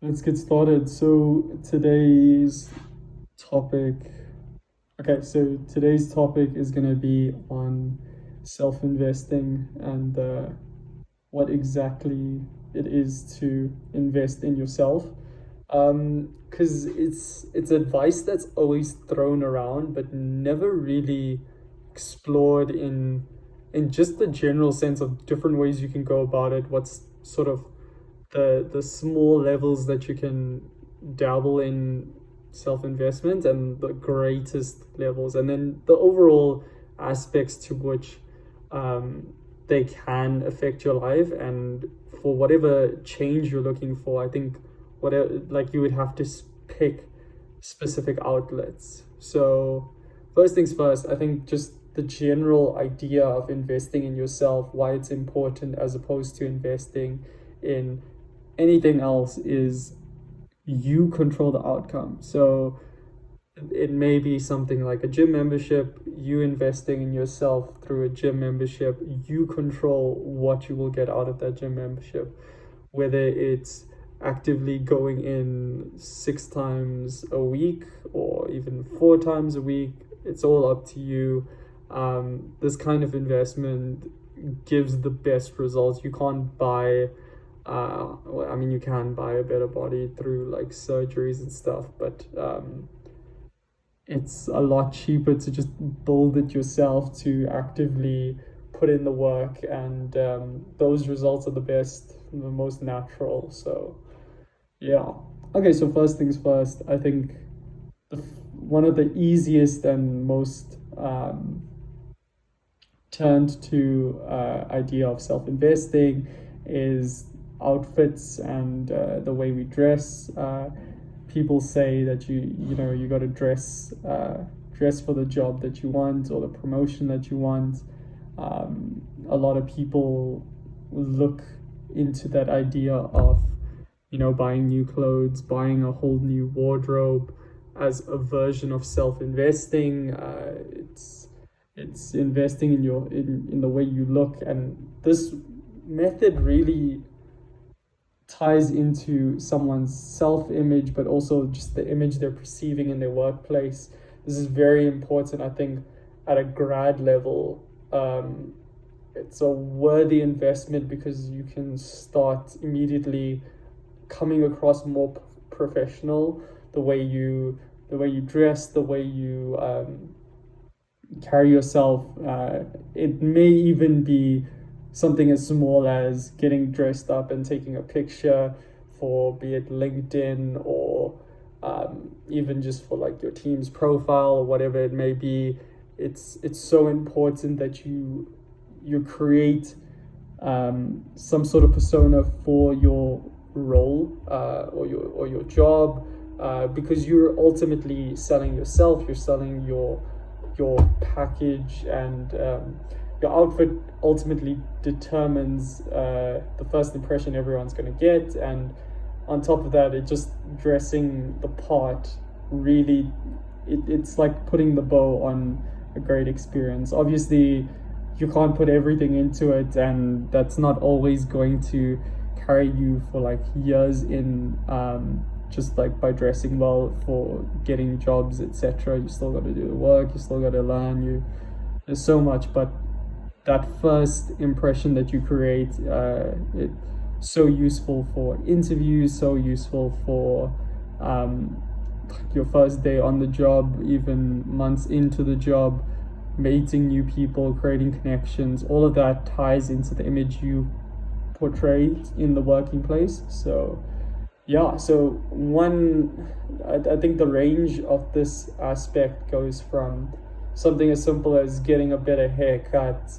Let's get started. Topic, today's topic is going to be on self-investing and what exactly it is to invest in yourself. Because it's advice that's always thrown around, but never really explored in just the general sense of different ways you can go about it. What's sort of the small levels that you can dabble in self investment, and the greatest levels, and then the overall aspects to which they can affect your life. And for whatever change you're looking for, I think whatever, like, you would have to pick specific outlets. So first things first, I think just the general idea of investing in yourself, why it's important as opposed to investing in anything else, is you control the outcome. So it may be something like a gym membership. You investing in yourself through a gym membership, you control what you will get out of that gym membership, whether it's actively going in 6 times a week or even 4 times a week. It's all up to you. This kind of investment gives the best results. You can't buy you can buy a better body through like surgeries and stuff, but it's a lot cheaper to just build it yourself, to actively put in the work, and those results are the best, the most natural. So yeah. Okay, so first things first, I think one of the easiest and most turned to idea of self-investing is outfits and the way we dress. People say that you got to dress for the job that you want or the promotion that you want. A lot of people look into that idea of buying new clothes, buying a whole new wardrobe as a version of self-investing. It's investing in the way you look, and this method really ties into someone's self-image, but also just the image they're perceiving in their workplace. This is very important, I think, at a grad level. It's a worthy investment because you can start immediately coming across more professional. The way you dress, the way you carry yourself. It may even be something as small as getting dressed up and taking a picture for, be it LinkedIn or even just for like your team's profile or whatever it may be. It's so important that you create some sort of persona for your role or your job, because you're ultimately selling yourself. You're selling your package, and your outfit ultimately determines the first impression everyone's going to get. And on top of that, it just dressing the part, really, it's like putting the bow on a great experience. Obviously, you can't put everything into it, and that's not always going to carry you for like years in just like by dressing well for getting jobs, etc. You still got to do the work, you still got to learn, there's so much. But that first impression that you create, it's so useful for interviews, so useful for your first day on the job, even months into the job, meeting new people, creating connections. All of that ties into the image you portray in the working place. So yeah, so I think the range of this aspect goes from something as simple as getting a better haircut,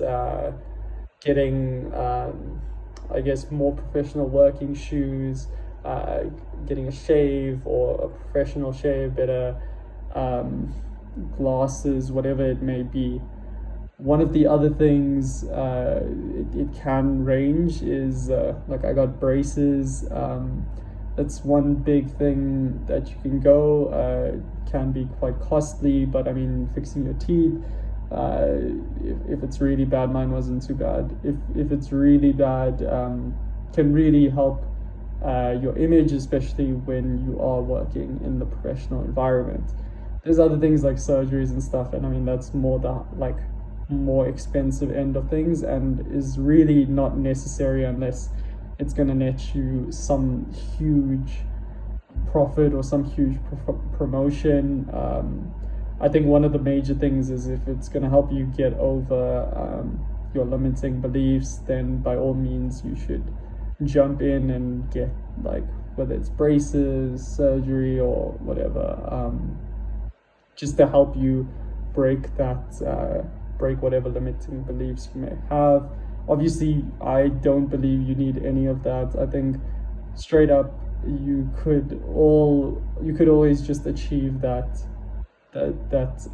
getting I guess more professional working shoes, getting a shave or a professional shave, better glasses, whatever it may be. One of the other things it can range is like I got braces. That's one big thing that you can go. Can be quite costly, but I mean, fixing your teeth, if it's really bad, mine wasn't too bad. If it's really bad, can really help your image, especially when you are working in the professional environment. There's other things like surgeries and stuff, and I mean that's more the like more expensive end of things, and is really not necessary unless it's going to net you some huge profit or some huge promotion. I think one of the major things is if it's going to help you get over your limiting beliefs, then by all means you should jump in and get, like, whether it's braces, surgery, or whatever, just to help you break that break whatever limiting beliefs you may have. Obviously, I don't believe you need any of that. I think straight up you could always just achieve that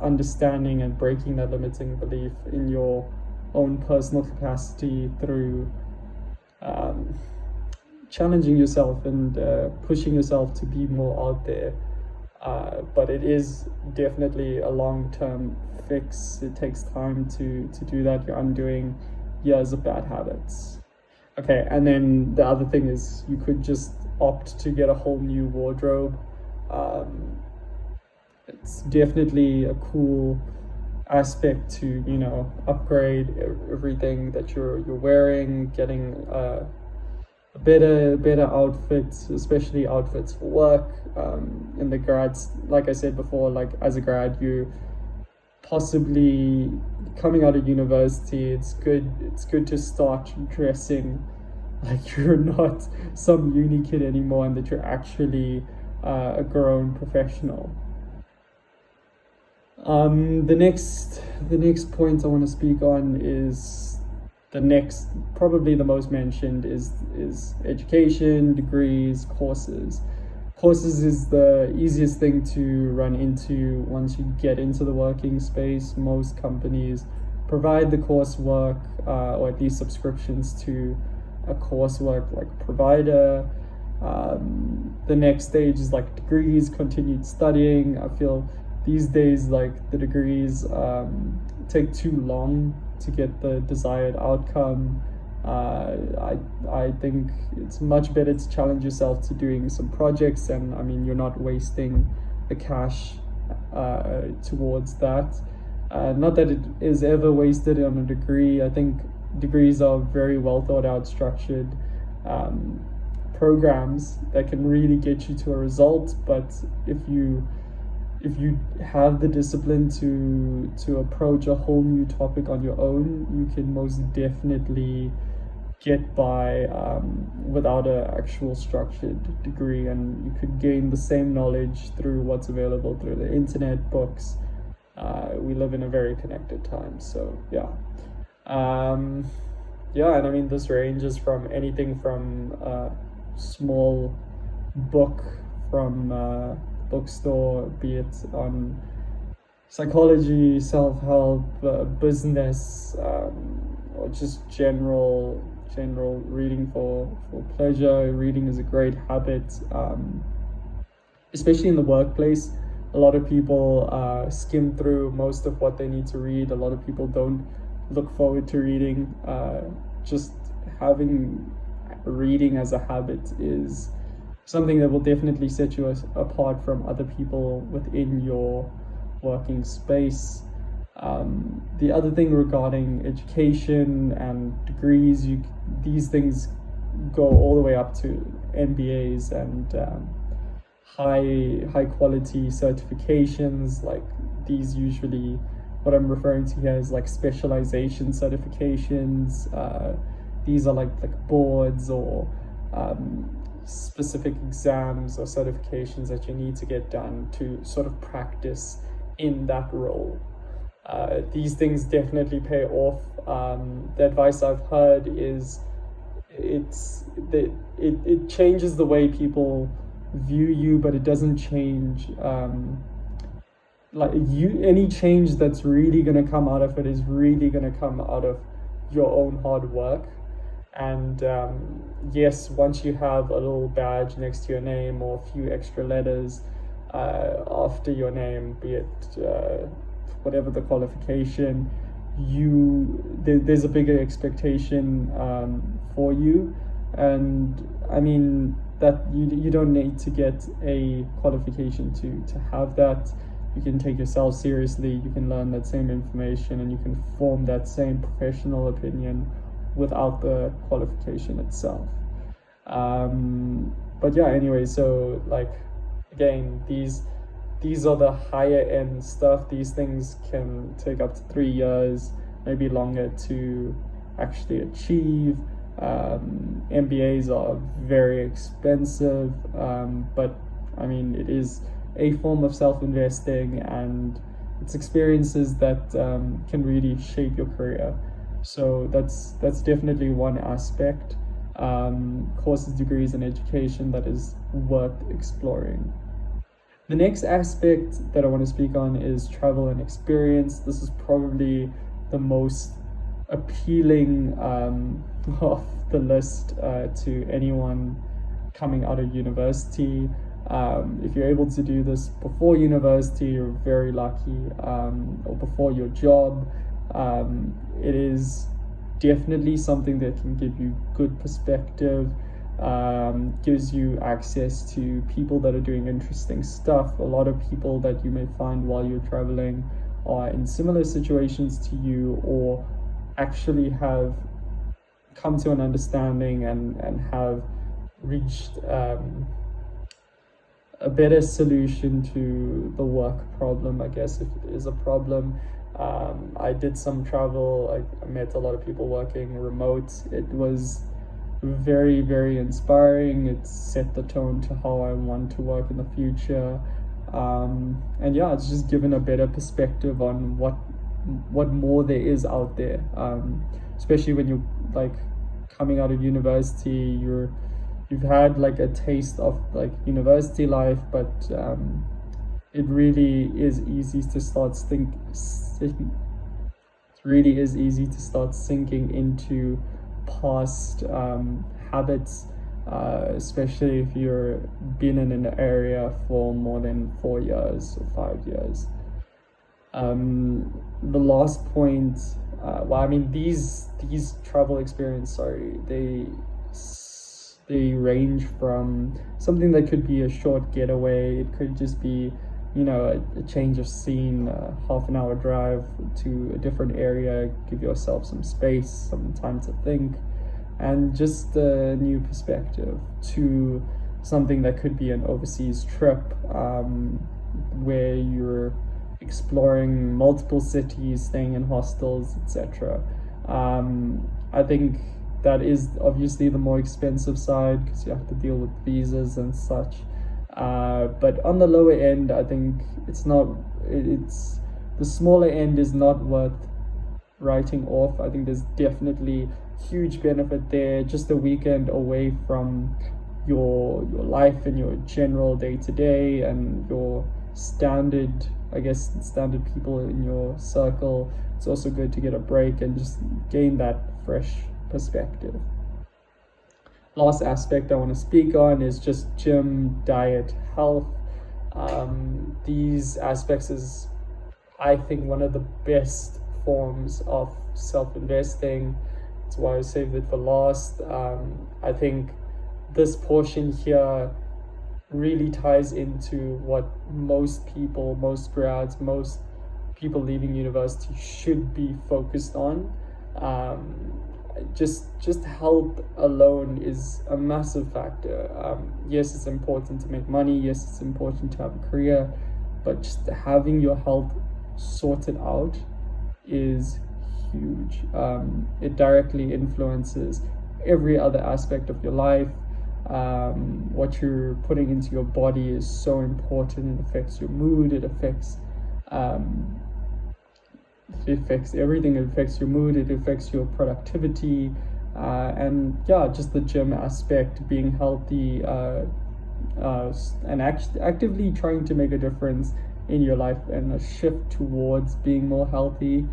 understanding and breaking that limiting belief in your own personal capacity through challenging yourself and pushing yourself to be more out there. But it is definitely a long-term fix. It takes time to do that. You're undoing years of bad habits. Okay, and then the other thing is you could just opt to get a whole new wardrobe. It's definitely a cool aspect to, you know, upgrade everything that you're wearing, getting a better outfits, especially outfits for work. In the grads, like I said before, like as a grad, you possibly coming out of university, it's good to start dressing like you're not some uni kid anymore, and that you're actually a grown professional. The next point I want to speak on is probably the most mentioned is education, degrees, courses. Courses is the easiest thing to run into once you get into the working space. Most companies provide the coursework, or at least subscriptions to a coursework like provider. The next stage is like degrees, continued studying. I feel these days like the degrees take too long to get the desired outcome. I think it's much better to challenge yourself to doing some projects, and I mean, you're not wasting the cash towards that. Not that it is ever wasted on a degree. I think degrees are very well thought out, structured programs that can really get you to a result. But if you have the discipline to approach a whole new topic on your own, you can most definitely get by without an actual structured degree, and you could gain the same knowledge through what's available through the internet, books. We live in a very connected time, so yeah. And I mean, this ranges from anything from a small book from bookstore, be it on psychology, self-help, business, or just general reading for pleasure. Reading is a great habit, especially in the workplace. A lot of people skim through most of what they need to read. A lot of people don't look forward to reading. Just having reading as a habit is something that will definitely set you apart from other people within your working space. The other thing regarding education and degrees, these things go all the way up to MBAs and high quality certifications. Like these, usually what I'm referring to here is like specialization certifications. These are like boards or specific exams or certifications that you need to get done to sort of practice in that role. These things definitely pay off. The advice I've heard is it changes the way people view you, but it doesn't change any change that's really going to come out of it is really going to come out of your own hard work. And yes, once you have a little badge next to your name or a few extra letters after your name, be it whatever the qualification, there's a bigger expectation for you. And I mean, that you don't need to get a qualification to have that. You can take yourself seriously, you can learn that same information, and you can form that same professional opinion without the qualification itself. But yeah, anyway, so like, again, these are the higher end stuff. These things can take up to 3 years, maybe longer, to actually achieve. MBAs are very expensive, but I mean, it is a form of self-investing, and it's experiences that can really shape your career. So that's definitely one aspect. Courses, degrees, and education that is worth exploring. The next aspect that I want to speak on is travel and experience. This is probably the most appealing of the list to anyone coming out of university. If you're able to do this before university, you're very lucky, or before your job. It is definitely something that can give you good perspective, gives you access to people that are doing interesting stuff. A lot of people that you may find while you're traveling are in similar situations to you, or actually have come to an understanding and have reached a better solution to the work problem, I guess, if it is a problem. I did some travel. I met a lot of people working remote. It was very, very inspiring. It set the tone to how I want to work in the future. And yeah, it's just given a better perspective on what more there is out there. Especially when you're like coming out of university, you've had like a taste of like university life, but it really is easy to start sinking into past habits, especially if you're been in an area for more than 4 years or 5 years. The last point, these travel experience, they range from something that could be a short getaway. It could just be, a change of scene, a half an hour drive to a different area, give yourself some space, some time to think, and just a new perspective, to something that could be an overseas trip, where you're exploring multiple cities, staying in hostels, etc. I think that is obviously the more expensive side, because you have to deal with visas and such. But on the lower end, I think it's the smaller end is not worth writing off. I think there's definitely huge benefit there. Just a weekend away from your life and your general day-to-day and your standard people in your circle. It's also good to get a break and just gain that fresh perspective. Last aspect I want to speak on is just gym, diet, health. These aspects is, I think, one of the best forms of self-investing. That's why I saved it for last. I think this portion here really ties into what most people, most grads, most people leaving university should be focused on. Just health alone is a massive factor. Yes, it's important to make money. Yes, it's important to have a career, but just having your health sorted out is huge. It directly influences every other aspect of your life. What you're putting into your body is so important. It affects your mood. It affects everything. It affects your mood. It affects your productivity, and yeah, just the gym aspect, being healthy, and actively trying to make a difference in your life and a shift towards being more healthy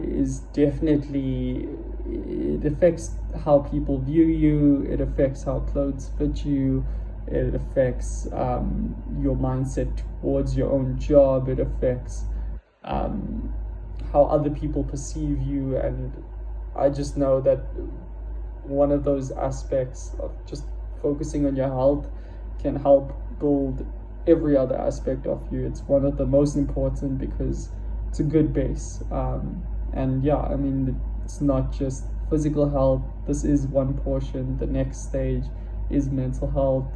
is definitely, it affects how people view you. It affects how clothes fit you. It affects your mindset towards your own job. It affects how other people perceive you. And I just know that one of those aspects of just focusing on your health can help build every other aspect of you. It's one of the most important because it's a good base. And yeah, I mean, it's not just physical health. This is one portion. The next stage is mental health.